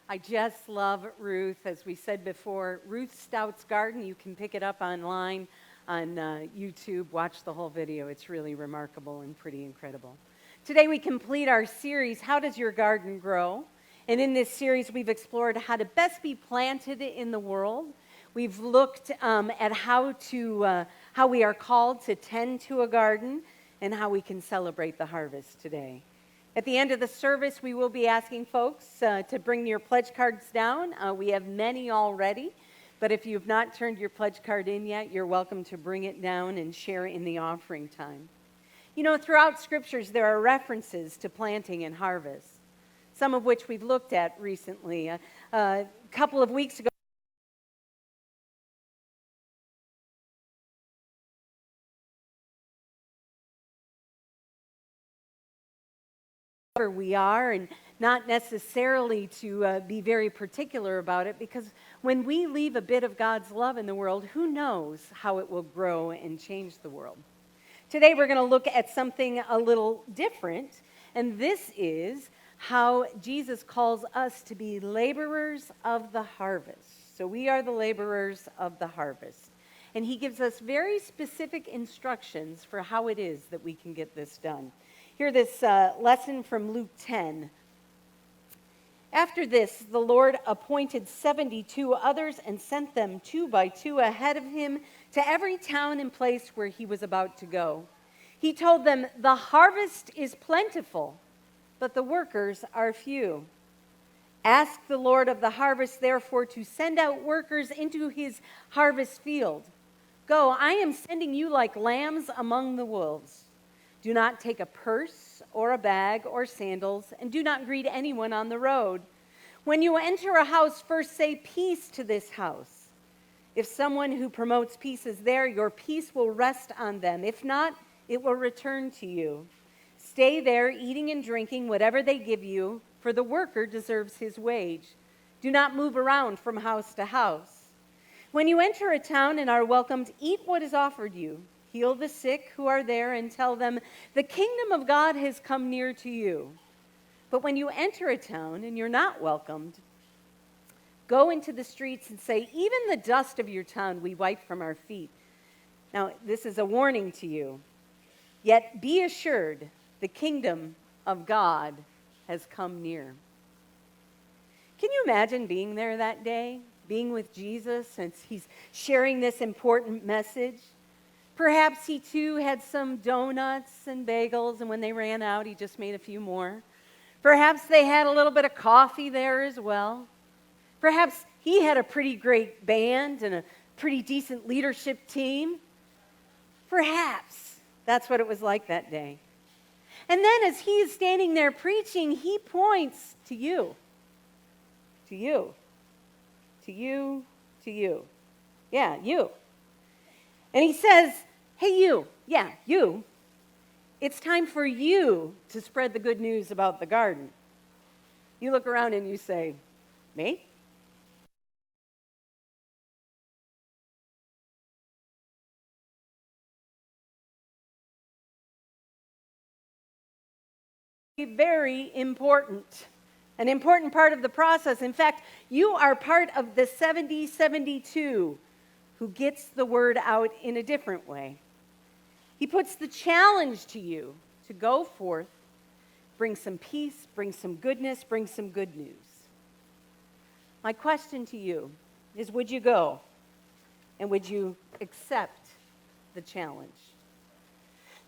I just love Ruth. As we said before, Ruth Stout's Garden. You can pick it up online on YouTube. Watch the whole video. It's really remarkable and pretty incredible. Today we complete our series, How Does Your Garden Grow? And in this series, we've explored how to best be planted in the world. We've looked at how we are called to tend to a garden and how we can celebrate the harvest today. At the end of the service, we will be asking folks to bring your pledge cards down. We have many already, but if you've not turned your pledge card in yet, you're welcome to bring it down and share it in the offering time. You know, throughout scriptures, there are references to planting and harvest, some of which we've looked at recently. A couple of weeks ago, we are, and not necessarily to be very particular about it, because when we leave a bit of God's love in the world, who knows how it will grow and change the world. Today we're going to look at something a little different, and this is how Jesus calls us to be laborers of the harvest. So we are the laborers of the harvest. And he gives us very specific instructions for how it is that we can get this done. Hear this lesson from Luke 10. After this, the Lord appointed 72 others and sent them 2 by 2 ahead of him to every town and place where he was about to go. He told them, "The harvest is plentiful, but the workers are few. Ask the Lord of the harvest, therefore, to send out workers into his harvest field. Go, I am sending you like lambs among the wolves. Do not take a purse or a bag or sandals, and do not greet anyone on the road. When you enter a house, first say, 'Peace to this house.' If someone who promotes peace is there, your peace will rest on them. If not, it will return to you. Stay there, eating and drinking whatever they give you, for the worker deserves his wage. Do not move around from house to house. When you enter a town and are welcomed, eat what is offered you. Heal the sick who are there and tell them, 'The kingdom of God has come near to you.' But when you enter a town and you're not welcomed, go into the streets and say, 'Even the dust of your town we wipe from our feet.' Now, this is a warning to you. Yet be assured, the kingdom of God has come near." Can you imagine being there that day, being with Jesus since he's sharing this important message? Perhaps he too had some donuts and bagels, and when they ran out, he just made a few more. Perhaps they had a little bit of coffee there as well. Perhaps he had a pretty great band and a pretty decent leadership team. Perhaps that's what it was like that day. And then as he is standing there preaching, he points to you, to you, to you, to you. Yeah, you. And he says, "Hey, you, yeah, you, it's time for you to spread the good news about the garden." You look around and you say, "Me?" Very important, an important part of the process. In fact, you are part of the 70-72 who gets the word out in a different way. He puts the challenge to you to go forth, bring some peace, bring some goodness, bring some good news. My question to you is, would you go? And would you accept the challenge?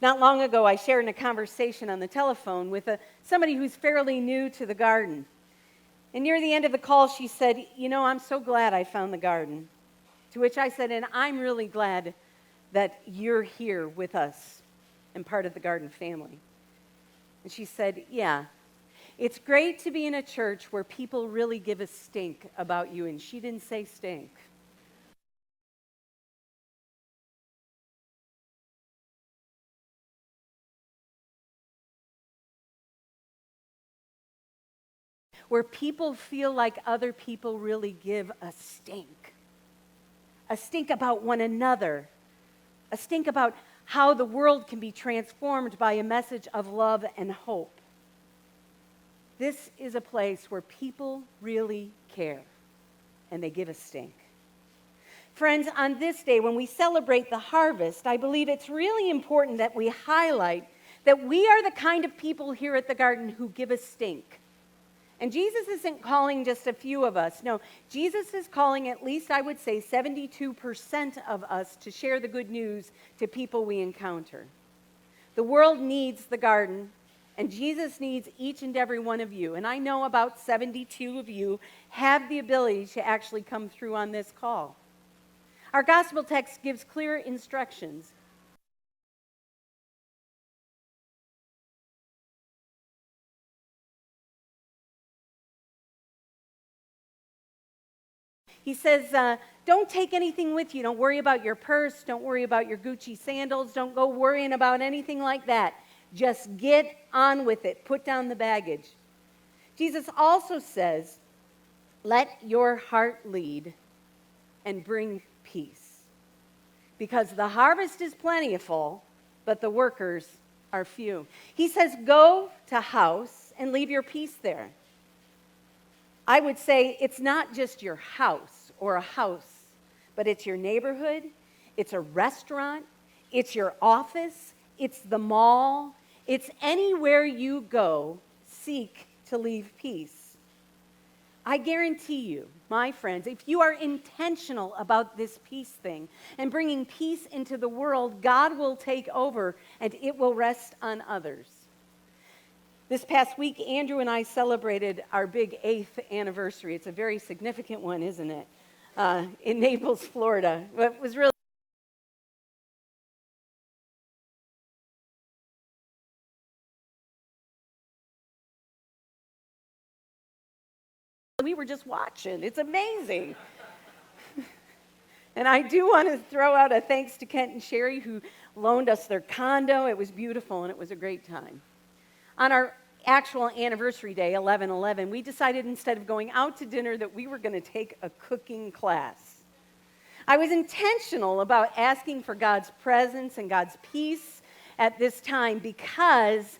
Not long ago, I shared in a conversation on the telephone with somebody who's fairly new to the garden. And near the end of the call, she said, "You know, I'm so glad I found the garden." To which I said, "And I'm really glad that you're here with us and part of the garden family." And she said, "Yeah, it's great to be in a church where people really give a stink about you." And she didn't say stink. Where people feel like other people really give a stink about one another, a stink about how the world can be transformed by a message of love and hope. This is a place where people really care, and they give a stink. Friends, on this day, when we celebrate the harvest, I believe it's really important that we highlight that we are the kind of people here at the garden who give a stink. And Jesus isn't calling just a few of us. No, Jesus is calling at least, I would say, 72% of us to share the good news to people we encounter. The world needs the garden, and Jesus needs each and every one of you. And I know about 72 of you have the ability to actually come through on this call. Our gospel text gives clear instructions. He says, don't take anything with you. Don't worry about your purse. Don't worry about your Gucci sandals. Don't go worrying about anything like that. Just get on with it. Put down the baggage. Jesus also says, let your heart lead and bring peace. Because the harvest is plentiful, but the workers are few. He says, go to house and leave your peace there. I would say it's not just your house or a house, but it's your neighborhood, it's a restaurant, it's your office, it's the mall, it's anywhere you go, seek to leave peace. I guarantee you, my friends, if you are intentional about this peace thing and bringing peace into the world, God will take over and it will rest on others. This past week, Andrew and I celebrated our big 8th anniversary. It's a very significant one, isn't it? In Naples, Florida. It was really we were just watching. It's amazing. And I do want to throw out a thanks to Kent and Sherry who loaned us their condo. It was beautiful and it was a great time. On our actual anniversary day, 11/11, we decided instead of going out to dinner that we were going to take a cooking class. I was intentional about asking for God's presence and God's peace at this time because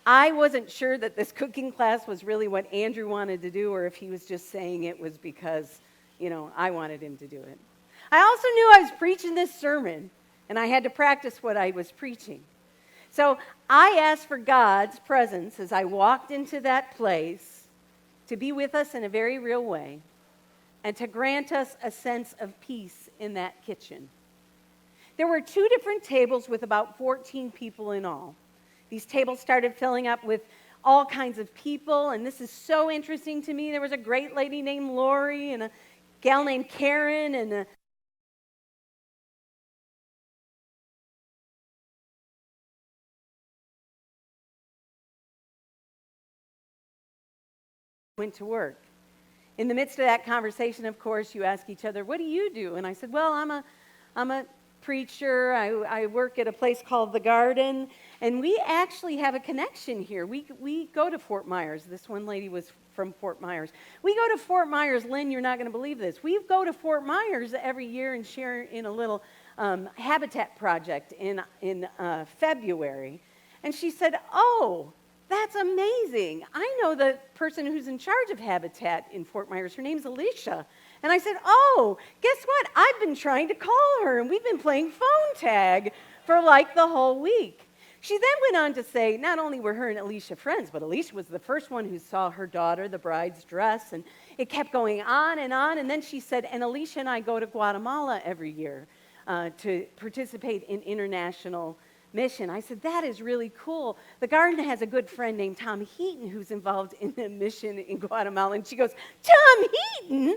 I wasn't sure that this cooking class was really what Andrew wanted to do or if he was just saying it was because, I wanted him to do it. I also knew I was preaching this sermon and I had to practice what I was preaching. So I asked for God's presence as I walked into that place to be with us in a very real way and to grant us a sense of peace in that kitchen. There were 2 different tables with about 14 people in all. These tables started filling up with all kinds of people, and this is so interesting to me. There was a great lady named Lori and a gal named Karen and went to work. In the midst of that conversation, of course, you ask each other, what do you do? And I said, well, I'm a preacher. I work at a place called The Garden, and we actually have a connection here. We go to Fort Myers. This one lady was from Fort Myers. We go to Fort Myers. Lynn, you're not going to believe this. We go to Fort Myers every year and share in a little habitat project in February. And she said, oh, that's amazing. I know the person who's in charge of Habitat in Fort Myers. Her name's Alicia. And I said, oh, guess what? I've been trying to call her, and we've been playing phone tag for like the whole week. She then went on to say, not only were her and Alicia friends, but Alicia was the first one who saw her daughter, the bride's dress, and it kept going on. And then she said, and Alicia and I go to Guatemala every year to participate in international mission. I said, that is really cool. The Garden has a good friend named Tom Heaton who's involved in the mission in Guatemala. And she goes, Tom Heaton?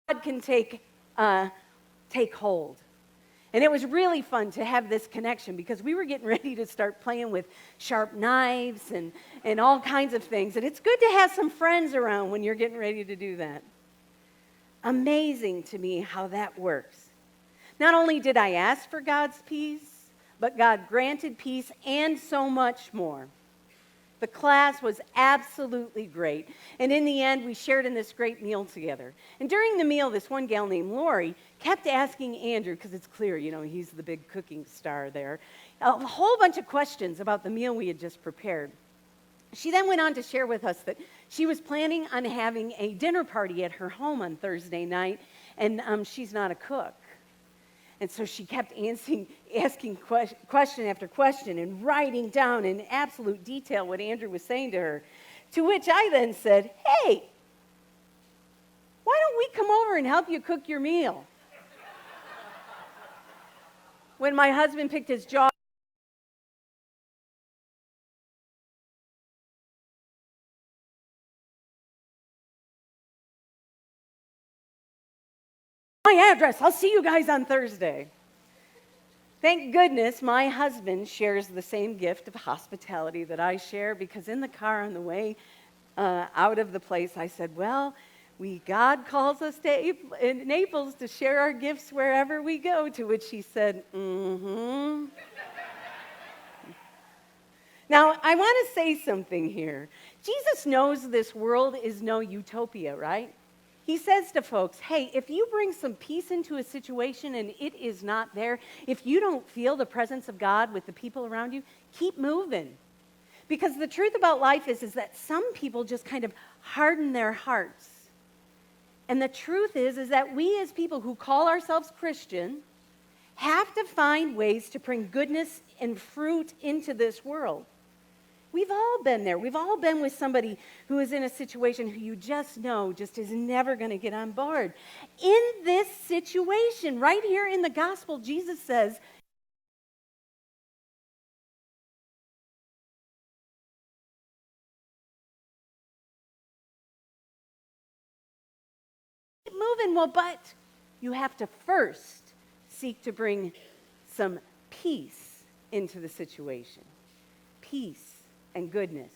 God can take hold. And it was really fun to have this connection because we were getting ready to start playing with sharp knives and all kinds of things. And it's good to have some friends around when you're getting ready to do that. Amazing to me how that works. Not only did I ask for God's peace, but God granted peace and so much more. The class was absolutely great. And in the end, we shared in this great meal together. And during the meal, this one gal named Lori kept asking Andrew, because it's clear, he's the big cooking star there, a whole bunch of questions about the meal we had just prepared. She then went on to share with us that she was planning on having a dinner party at her home on Thursday night, and she's not a cook. And so she kept asking question after question and writing down in absolute detail what Andrew was saying to her. To which I then said, hey, why don't we come over and help you cook your meal? When my husband picked his jaw, my address, I'll see you guys on Thursday. Thank goodness my husband shares the same gift of hospitality that I share, because in the car on the way out of the place, I said, well, God calls us to Naples to share our gifts wherever we go, to which he said, mm-hmm. Now, I want to say something here. Jesus knows this world is no utopia, right? He says to folks, hey, if you bring some peace into a situation and it is not there, if you don't feel the presence of God with the people around you, keep moving. Because the truth about life is that some people just kind of harden their hearts. And the truth is that we as people who call ourselves Christian have to find ways to bring goodness and fruit into this world. We've all been there. We've all been with somebody who is in a situation who you just know just is never going to get on board. In this situation, right here in the gospel, Jesus says, keep moving, well, but you have to first seek to bring some peace into the situation. Peace and goodness,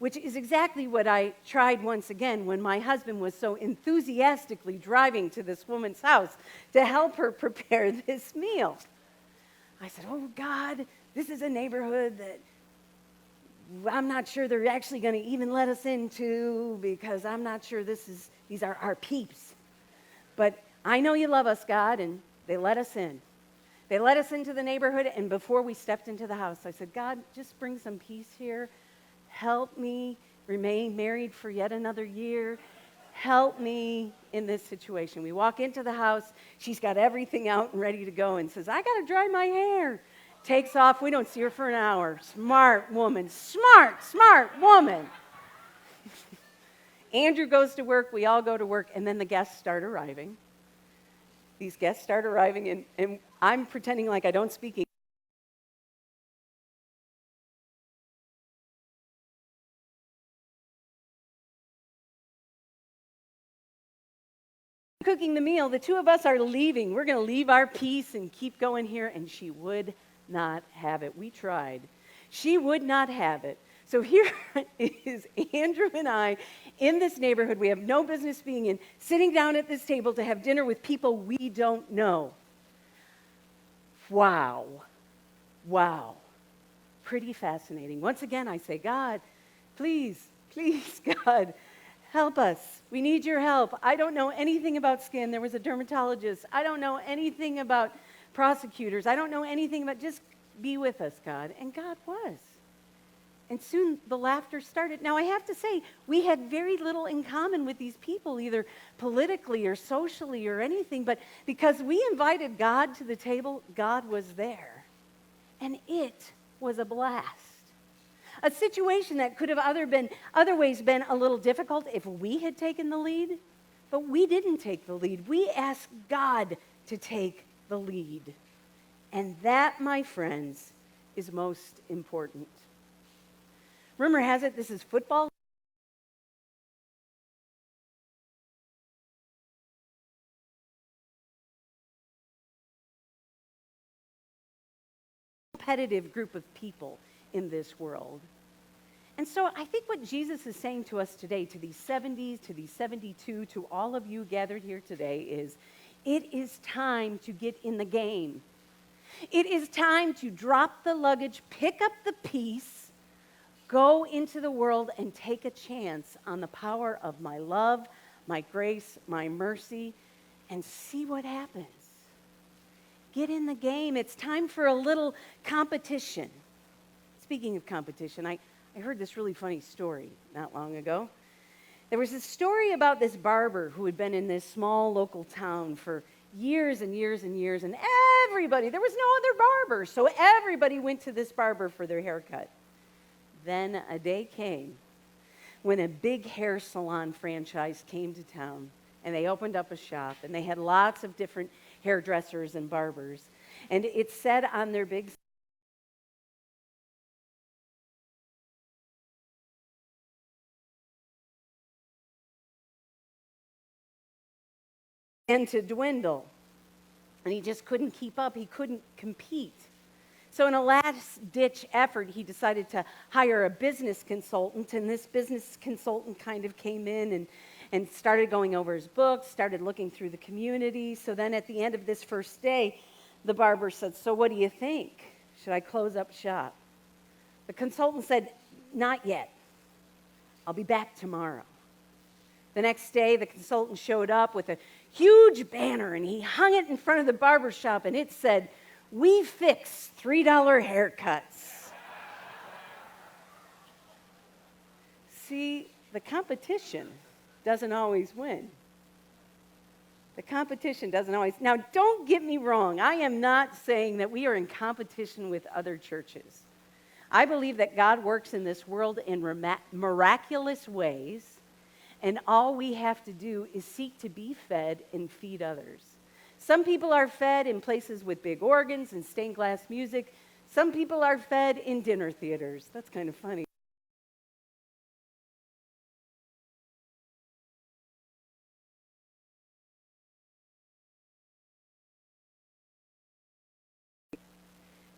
which is exactly what I tried once again when my husband was so enthusiastically driving to this woman's house to help her prepare this meal. I said, oh God, this is a neighborhood that I'm not sure they're actually going to even let us into, because I'm not sure these are our peeps. But I know you love us, God, and they let us in. They let us into the neighborhood, and before we stepped into the house, I said, God, just bring some peace here. Help me remain married for yet another year. Help me in this situation. We walk into the house. She's got everything out and ready to go and says, I got to dry my hair. Takes off. We don't see her for an hour. Smart woman. Smart woman. Andrew goes to work. We all go to work, and then the guests start arriving. These guests start arriving, and I'm pretending like I don't speak English. Cooking the meal, the two of us are leaving. We're going to leave our piece and keep going here, and she would not have it. We tried. She would not have it. So here is Andrew and I in this neighborhood we have no business being in, sitting down at this table to have dinner with people we don't know. Wow. Pretty fascinating. Once again, I say, God, please, God, help us. We need your help. I don't know anything about skin. There was a dermatologist. I don't know anything about prosecutors. I don't know anything about, just be with us, God. And God was. And soon the laughter started. Now, I have to say, we had very little in common with these people, either politically or socially or anything, but because we invited God to the table, God was there. And it was a blast. A situation that could have other ways been a little difficult if we had taken the lead, but we didn't take the lead. We asked God to take the lead. And that, my friends, is most important. Rumor has it this is football. Competitive group of people in this world. And so I think what Jesus is saying to us today, to these 70s, to these 72, to all of you gathered here today is, it is time to get in the game. It is time to drop the luggage, pick up the piece, go into the world and take a chance on the power of my love, my grace, my mercy, and see what happens. Get in the game. It's time for a little competition. Speaking of competition, I heard this really funny story not long ago. There was a story about this barber who had been in this small local town for years and years and years, and there was no other barber, so everybody went to this barber for their haircut. Then a day came when a big hair salon franchise came to town, and they opened up a shop, and they had lots of different hairdressers and barbers, and it said on their big and to dwindle. And he just couldn't keep up. He couldn't compete. So in a last-ditch effort, he decided to hire a business consultant, and this business consultant kind of came in and started going over his books, started looking through the community. So then at the end of this first day, the barber said, "So what do you think? Should I close up shop?" The consultant said, "Not yet. I'll be back tomorrow." The next day, the consultant showed up with a huge banner, and he hung it in front of the barber shop, and it said, "We fix $3 haircuts." See, the competition doesn't always win. The competition doesn't always. Now, don't get me wrong. I am not saying that we are in competition with other churches. I believe that God works in this world in miraculous ways, and all we have to do is seek to be fed and feed others. Some people are fed in places with big organs and stained glass music. Some people are fed in dinner theaters. That's kind of funny.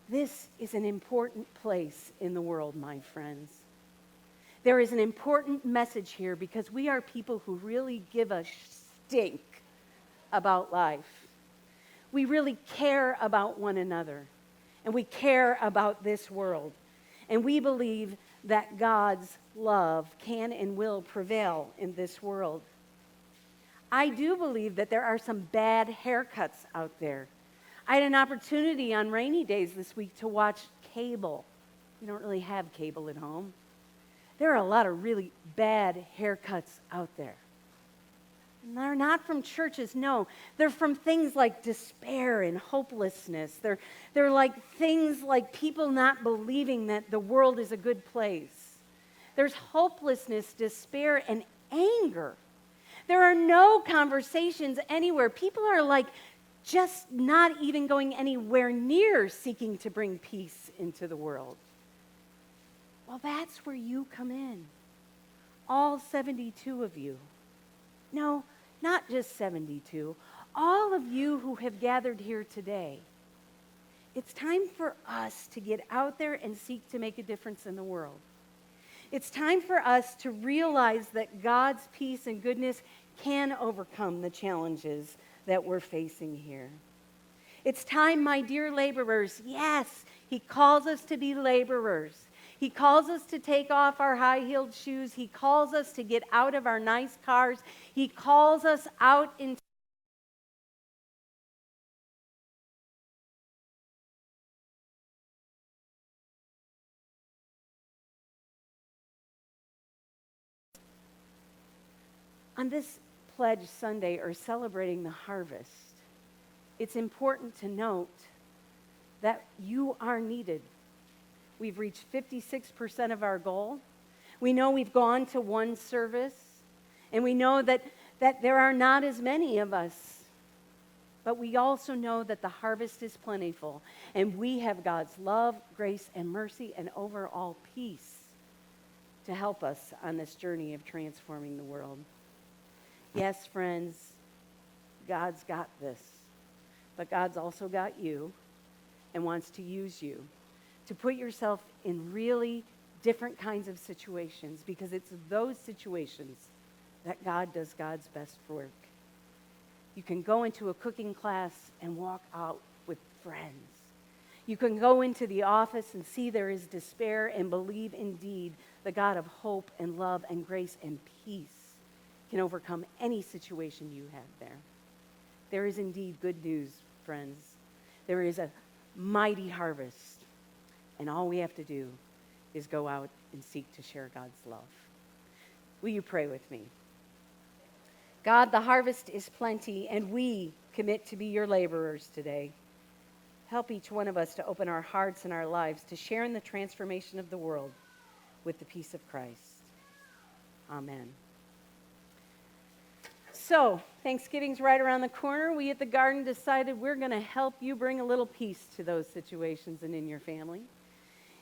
This is an important place in the world, my friends. There is an important message here because we are people who really give a stink about life. We really care about one another, and we care about this world. And we believe that God's love can and will prevail in this world. I do believe that there are some bad haircuts out there. I had an opportunity on rainy days this week to watch cable. We don't really have cable at home. There are a lot of really bad haircuts out there. And they're not from churches, no. They're from things like despair and hopelessness. They're like things like people not believing that the world is a good place. There's hopelessness, despair, and anger. There are no conversations anywhere. People are like just not even going anywhere near seeking to bring peace into the world. Well, that's where you come in. All 72 of you. No, not just 72. All of you who have gathered here today. It's time for us to get out there and seek to make a difference in the world. It's time for us to realize that God's peace and goodness can overcome the challenges that we're facing here. It's time, my dear laborers, yes, He calls us to be laborers. He calls us to take off our high-heeled shoes. He calls us to get out of our nice cars. He calls us out into on this Pledge Sunday, or celebrating the harvest, it's important to note that you are needed. We've reached 56% of our goal. We know we've gone to one service, and we know that there are not as many of us. But we also know that the harvest is plentiful, and we have God's love, grace, and mercy, and overall peace to help us on this journey of transforming the world. Yes, friends, God's got this, but God's also got you and wants to use you to put yourself in really different kinds of situations, because it's those situations that God does God's best work. You can go into a cooking class and walk out with friends. You can go into the office and see there is despair and believe indeed the God of hope and love and grace and peace can overcome any situation you have there. There is indeed good news, friends. There is a mighty harvest, and all we have to do is go out and seek to share God's love. Will you pray with me? God, the harvest is plenty, and we commit to be your laborers today. Help each one of us to open our hearts and our lives to share in the transformation of the world with the peace of Christ. Amen. So, Thanksgiving's right around the corner. We at the Garden decided we're going to help you bring a little peace to those situations and in your family.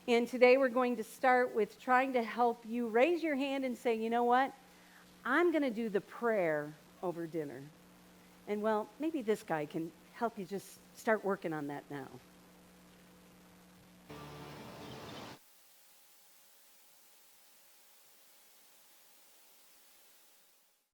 And today we're going to start with trying to help you raise your hand and say, you know what? I'm going to do the prayer over dinner. And well, maybe this guy can help you just start working on that now.